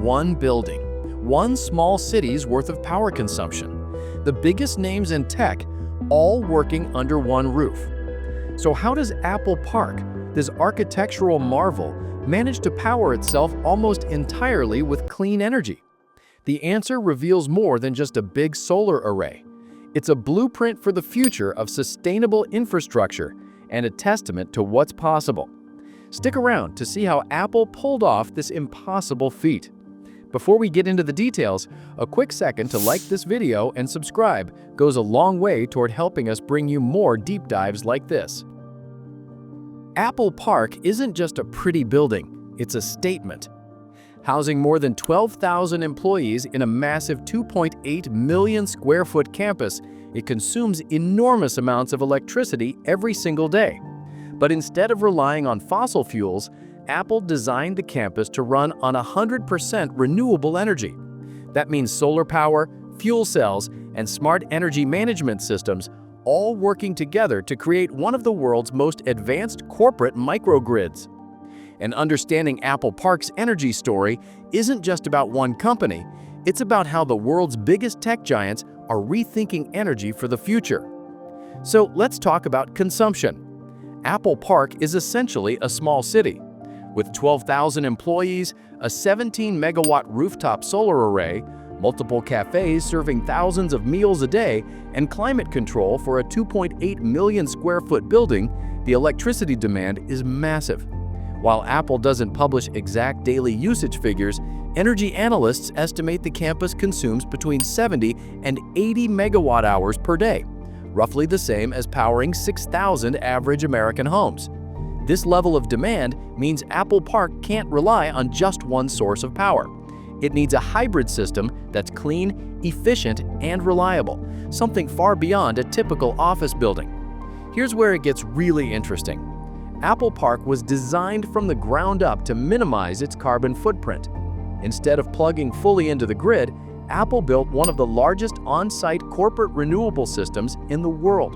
one building, one small city's worth of power consumption. The biggest names in tech, all working under one roof. So how does Apple Park, this architectural marvel, manage to power itself almost entirely with clean energy? The answer reveals more than just a big solar array. It's a blueprint for the future of sustainable infrastructure and a testament to what's possible. Stick around to see how Apple pulled off this impossible feat. Before we get into the details, a quick second to like this video and subscribe goes a long way toward helping us bring you more deep dives like this. Apple Park isn't just a pretty building, it's a statement. Housing more than 12,000 employees in a massive 2.8 million square foot campus, it consumes enormous amounts of electricity every single day. But instead of relying on fossil fuels, Apple designed the campus to run on 100% renewable energy. That means solar power, fuel cells, and smart energy management systems all working together to create one of the world's most advanced corporate microgrids. And understanding Apple Park's energy story isn't just about one company, it's about how the world's biggest tech giants are rethinking energy for the future. So let's talk about consumption. Apple Park is essentially a small city. With 12,000 employees, a 17-megawatt rooftop solar array, multiple cafes serving thousands of meals a day, and climate control for a 2.8 million square foot building, the electricity demand is massive. While Apple doesn't publish exact daily usage figures, energy analysts estimate the campus consumes between 70 and 80 megawatt hours per day, roughly the same as powering 6,000 average American homes. This level of demand means Apple Park can't rely on just one source of power. It needs a hybrid system that's clean, efficient, and reliable, something far beyond a typical office building. Here's where it gets really interesting. Apple Park was designed from the ground up to minimize its carbon footprint. Instead of plugging fully into the grid, Apple built one of the largest on-site corporate renewable systems in the world.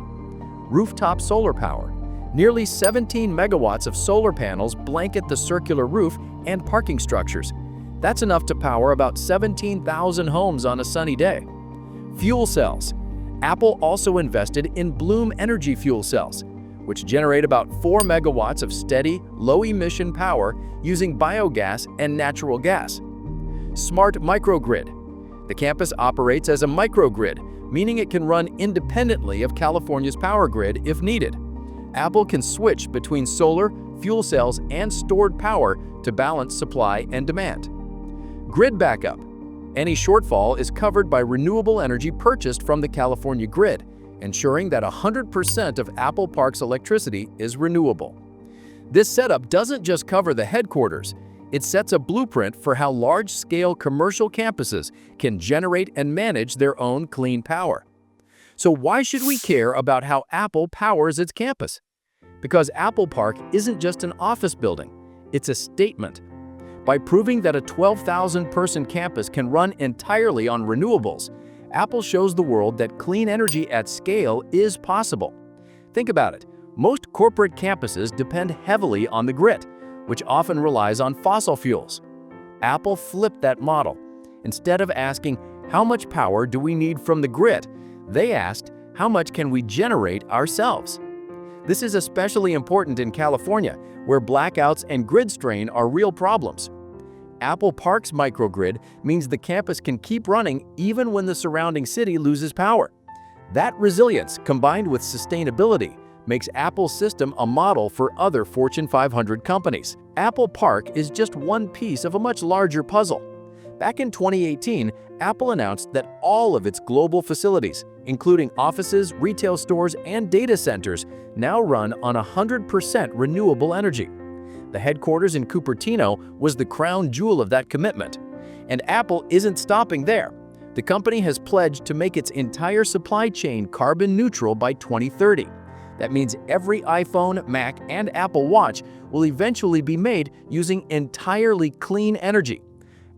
Rooftop solar power. Nearly 17 megawatts of solar panels blanket the circular roof and parking structures. That's enough to power about 17,000 homes on a sunny day. Fuel cells. Apple also invested in Bloom Energy fuel cells, which generate about 4 megawatts of steady, low-emission power using biogas and natural gas. Smart microgrid. The campus operates as a microgrid, meaning it can run independently of California's power grid if needed. Apple can switch between solar, fuel cells, and stored power to balance supply and demand. Grid backup. Any shortfall is covered by renewable energy purchased from the California grid, ensuring that 100% of Apple Park's electricity is renewable. This setup doesn't just cover the headquarters, it sets a blueprint for how large-scale commercial campuses can generate and manage their own clean power. So why should we care about how Apple powers its campus? Because Apple Park isn't just an office building, it's a statement. By proving that a 12,000-person campus can run entirely on renewables, Apple shows the world that clean energy at scale is possible. Think about it. Most corporate campuses depend heavily on the grid, which often relies on fossil fuels. Apple flipped that model. Instead of asking, how much power do we need from the grid? They asked, how much can we generate ourselves? This is especially important in California, where blackouts and grid strain are real problems. Apple Park's microgrid means the campus can keep running even when the surrounding city loses power. That resilience, combined with sustainability, makes Apple's system a model for other Fortune 500 companies. Apple Park is just one piece of a much larger puzzle. Back in 2018, Apple announced that all of its global facilities, including offices, retail stores, and data centers, now run on 100% renewable energy. The headquarters in Cupertino was the crown jewel of that commitment. And Apple isn't stopping there. The company has pledged to make its entire supply chain carbon neutral by 2030. That means every iPhone, Mac, and Apple Watch will eventually be made using entirely clean energy.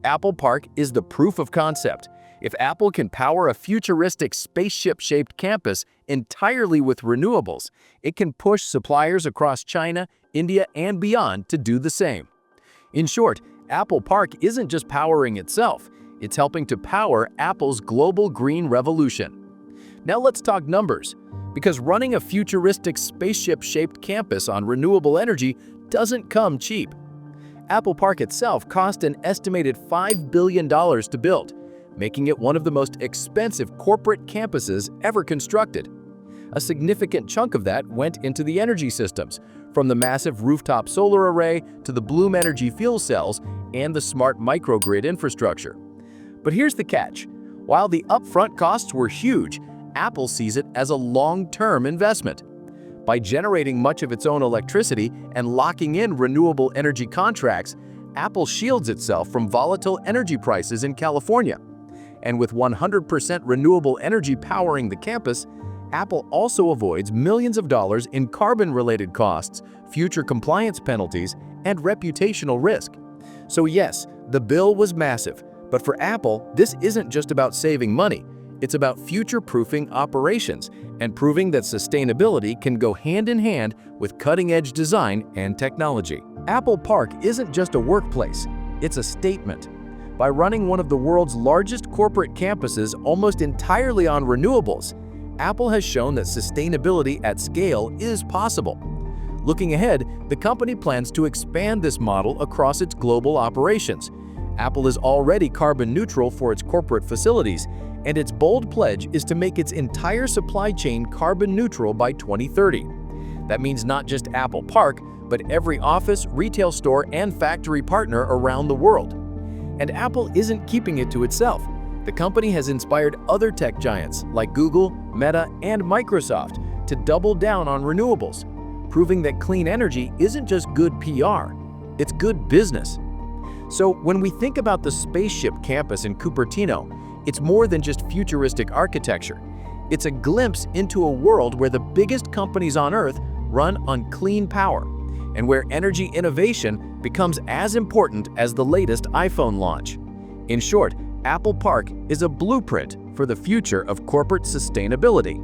Apple Park is the proof of concept. If Apple can power a futuristic spaceship-shaped campus entirely with renewables, it can push suppliers across China, India, and beyond to do the same. In short, Apple Park isn't just powering itself, it's helping to power Apple's global green revolution. Now let's talk numbers, because running a futuristic spaceship-shaped campus on renewable energy doesn't come cheap. Apple Park itself cost an estimated $5 billion to build, making it one of the most expensive corporate campuses ever constructed. A significant chunk of that went into the energy systems, from the massive rooftop solar array to the Bloom Energy fuel cells and the smart microgrid infrastructure. But here's the catch. While the upfront costs were huge, Apple sees it as a long-term investment. By generating much of its own electricity and locking in renewable energy contracts, Apple shields itself from volatile energy prices in California. And with 100% renewable energy powering the campus, Apple also avoids millions of dollars in carbon-related costs, future compliance penalties, and reputational risk. So yes, the bill was massive, but for Apple, this isn't just about saving money. It's about future-proofing operations and proving that sustainability can go hand in hand with cutting-edge design and technology. Apple Park isn't just a workplace, it's a statement. By running one of the world's largest corporate campuses almost entirely on renewables, Apple has shown that sustainability at scale is possible. Looking ahead, the company plans to expand this model across its global operations. Apple is already carbon neutral for its corporate facilities, and its bold pledge is to make its entire supply chain carbon neutral by 2030. That means not just Apple Park, but every office, retail store, and factory partner around the world. And Apple isn't keeping it to itself. The company has inspired other tech giants like Google, Meta, and Microsoft to double down on renewables, proving that clean energy isn't just good PR, it's good business. So when we think about the spaceship campus in Cupertino, it's more than just futuristic architecture. It's a glimpse into a world where the biggest companies on Earth run on clean power, and where energy innovation becomes as important as the latest iPhone launch. In short, Apple Park is a blueprint for the future of corporate sustainability.